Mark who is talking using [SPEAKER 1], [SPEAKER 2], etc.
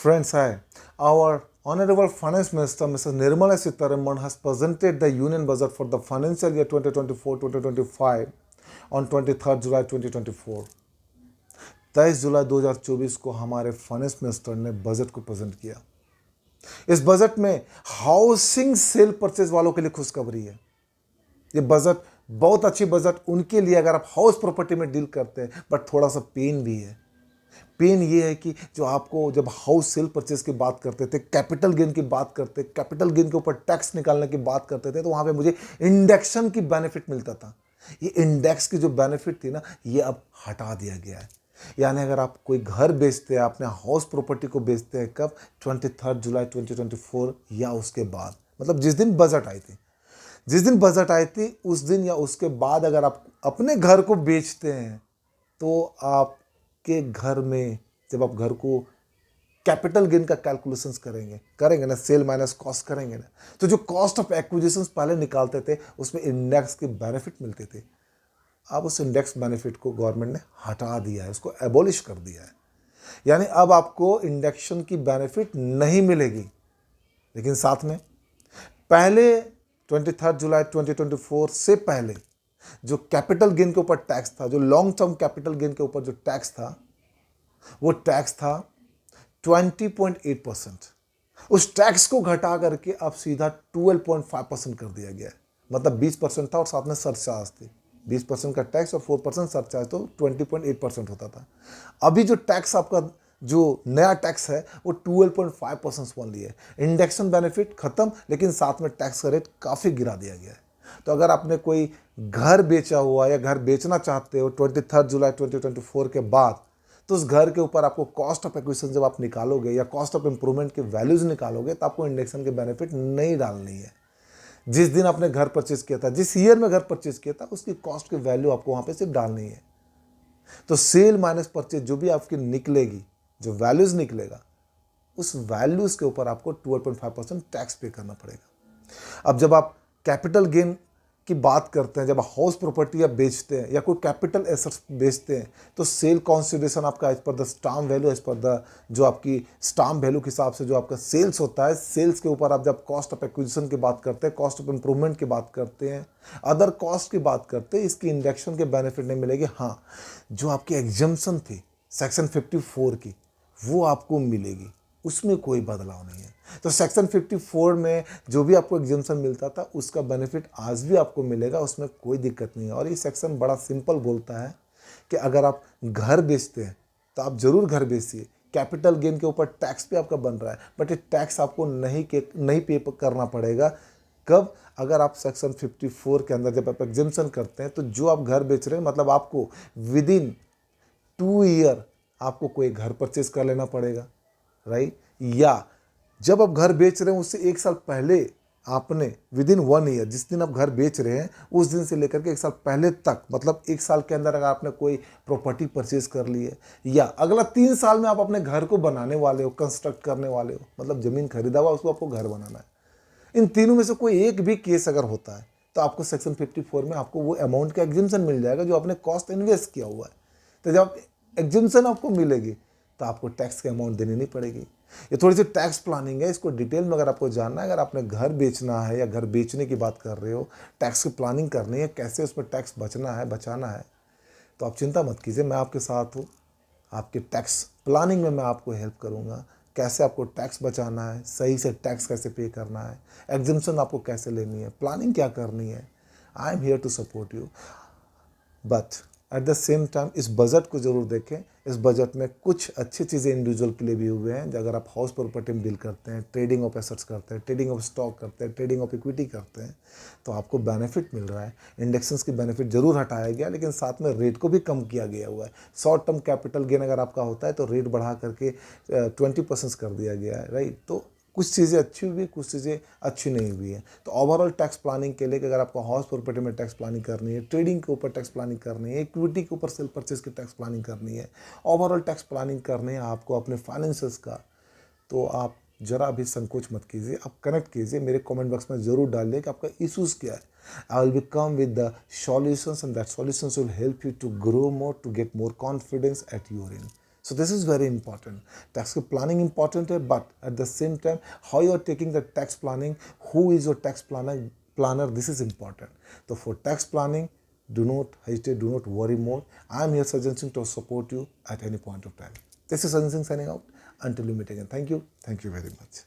[SPEAKER 1] Friends, hi. Our Honorable Finance Minister, Mrs. Nirmala Sitharaman, has presented the Union Budget for the financial year 2024-2025 on 23rd July 2024. 23 जुलाई 2024 को हमारे finance minister ने budget को present किया। इस budget में housing cell purchase वालों के लिए खुशखबरी है। ये बजट बहुत अच्छी बजट उनके लिए अगर आप हाउस प्रॉपर्टी में डील करते हैं, बट थोड़ा सा पेन भी है। पेन ये है कि जो आपको जब हाउस सेल परचेज की बात करते थे, कैपिटल गेन की बात करते, कैपिटल गेन के ऊपर टैक्स निकालने की बात करते थे, तो वहां पे मुझे इंडेक्शन की बेनिफिट मिलता था। ये इंडेक्स की जो बेनिफिट थी ना, ये अब हटा दिया गया है। यानी अगर आप कोई घर बेचते हैं, अपने हाउस प्रॉपर्टी को बेचते हैं, कब 23 जुलाई 2024 या उसके बाद, मतलब जिस दिन बजट आई थी, उस दिन या उसके बाद अगर आप अपने घर को बेचते हैं, तो आपके घर में जब आप घर को कैपिटल गेन का कैलकुलेशंस करेंगे ना, सेल माइनस कॉस्ट करेंगे ना, तो जो कॉस्ट ऑफ एक्विजिशंस पहले निकालते थे उसमें इंडेक्स के बेनिफिट मिलते थे। अब उस इंडेक्स बेनिफिट को गवर्नमेंट ने हटा दिया है, उसको एबॉलिश कर दिया है। यानी अब आपको इंडेक्शन की बेनिफिट नहीं मिलेगी। लेकिन साथ में पहले 23 जुलाई 2024 से पहले जो कैपिटल गेन के ऊपर टैक्स था, जो लॉन्ग टर्म कैपिटल गेन के ऊपर जो टैक्स था, वो टैक्स था 20.8%। उस टैक्स को घटा करके अब सीधा 12.5% कर दिया गया है। मतलब 20% था और साथ में सरचार्ज थी। 20% का टैक्स और 4% सरचार्ज, तो 20.8% होता था। अभी जो टैक्स आपका जो नया टैक्स है वो 12.5% ओनली है। इंडेक्शन बेनिफिट खत्म, लेकिन साथ में टैक्स का रेट काफ़ी गिरा दिया गया है। तो अगर आपने कोई घर बेचा हुआ या घर बेचना चाहते हो 23 जुलाई 2024 के बाद, तो उस घर के ऊपर आपको कॉस्ट ऑफ एक्विजिशन जब आप निकालोगे या कॉस्ट ऑफ इंप्रूवमेंट के वैल्यूज निकालोगे, तो आपको इंडेक्शन के बेनिफिट नहीं डालनी है। जिस दिन आपने घर परचेज किया था, जिस ईयर में घर परचेज किया था, उसकी कॉस्ट की वैल्यू आपको वहां पे सिर्फ डालनी है। तो सेल माइनस परचेज जो भी आपकी निकलेगी, जो वैल्यूज निकलेगा, उस वैल्यूज के ऊपर आपको 12.5% टैक्स पे करना पड़ेगा। अब जब आप कैपिटल गेन की बात करते हैं, जब हाउस प्रॉपर्टी आप बेचते हैं या कोई कैपिटल एसेट्स बेचते हैं, तो सेल कंसीडरेशन आपका as per the stamp value, as per the जो आपकी स्टाम्प वैल्यू के हिसाब से जो आपका सेल्स होता है, सेल्स के ऊपर आप जब कॉस्ट ऑफ एक्विजिशन की बात करते हैं, कॉस्ट ऑफ इंप्रूवमेंट की बात करते हैं, अदर कॉस्ट की बात करते हैं, इसकी इंडेक्शन के बेनिफिट नहीं मिलेगी। हाँ, जो आपकी एग्जम्पशन थी सेक्शन 54 की, वो आपको मिलेगी, उसमें कोई बदलाव नहीं है। तो सेक्शन 54 में जो भी आपको एग्जम्पशन मिलता था, उसका बेनिफिट आज भी आपको मिलेगा, उसमें कोई दिक्कत नहीं है। और ये सेक्शन बड़ा सिंपल बोलता है कि अगर आप घर बेचते हैं तो आप जरूर घर बेचिए। कैपिटल गेन के ऊपर टैक्स भी आपका बन रहा है, बट ये टैक्स आपको नहीं पे करना पड़ेगा। कब? अगर आप सेक्शन 54 के अंदर जब आप एग्जम्पशन करते हैं, तो जो आप घर बेच रहे हैं, मतलब आपको विद इन 2 ईयर आपको कोई घर परचेज कर लेना पड़ेगा, राइट? या जब आप घर बेच रहे हैं उससे 1 साल पहले आपने विद इन 1 ईयर, जिस दिन आप घर बेच रहे हैं उस दिन से लेकर के 1 साल पहले तक, मतलब 1 साल के अंदर अगर आपने कोई प्रॉपर्टी परचेज कर ली है, या अगला 3 साल में आप अपने घर को बनाने वाले हो, कंस्ट्रक्ट करने वाले हो, मतलब जमीन खरीदा हुआ उसको आपको घर बनाना है, इन तीनों में से कोई एक भी केस अगर होता है, तो आपको सेक्शन 54 में आपको वो अमाउंट का एग्जिम्पशन मिल जाएगा जो आपने कॉस्ट इन्वेस्ट किया हुआ है। तो जब एग्जिम्पशन आपको मिलेगी, तो आपको टैक्स की अमाउंट देनी नहीं पड़ेगी। ये थोड़ी सी टैक्स प्लानिंग है, इसको डिटेल में अगर आपको जानना है, अगर आपने घर बेचना है या घर बेचने की बात कर रहे हो, टैक्स की प्लानिंग करनी है, कैसे उसमें टैक्स बचाना है, तो आप चिंता मत कीजिए, मैं आपके साथ हूँ। आपके टैक्स प्लानिंग में मैं आपको हेल्प करूँगा। कैसे आपको टैक्स बचाना है, सही से टैक्स कैसे पे करना है, एग्जिम्पशन आपको कैसे लेनी है, प्लानिंग क्या करनी है। I am here to support you. But at the same time इस बजट को जरूर देखें। इस बजट में कुछ अच्छी चीज़ें इंडिविजुअल के लिए भी हुए हैं। अगर आप हाउस प्रॉपर्टी में डील करते हैं, ट्रेडिंग ऑफ एसेट्स करते हैं, ट्रेडिंग ऑफ स्टॉक करते हैं, ट्रेडिंग ऑफ इक्विटी करते हैं, तो आपको बेनिफिट मिल रहा है। इंडेक्शंस की बेनिफिट जरूर हटाया गया, लेकिन साथ में रेट को भी कम किया गया हुआ है। शॉर्ट टर्म कैपिटल गेन अगर आपका होता है तो रेट बढ़ा करके 20% कर दिया गया है, राइट? तो कुछ चीज़ें अच्छी हुई, कुछ चीज़ें अच्छी नहीं हुई हैं। तो ओवरऑल टैक्स प्लानिंग के लिए कि अगर आपको हाउस प्रॉपर्टी में टैक्स प्लानिंग करनी है, ट्रेडिंग के ऊपर टैक्स प्लानिंग करनी है, इक्विटी के ऊपर सेल परचेज की टैक्स प्लानिंग करनी है, ओवरऑल टैक्स प्लानिंग करनी है आपको अपने फाइनेंसेस का, तो आप जरा भी संकोच मत कीजिए, आप कनेक्ट कीजिए, मेरे कमेंट बॉक्स में ज़रूर डालिए कि आपका इश्यूज़ क्या है। I will be come with the solutions, and that solutions will help you to grow more, to get more confidence at your end. So this is very important. Tax planning important है, but at the same time, how you are taking the tax planning, who is your tax planner, this is important. So for tax planning, do not hesitate, do not worry more. I am here suggesting to support you at any point of time. This is Sanjay Singh signing out. Until we meet again. Thank you. Thank you very much.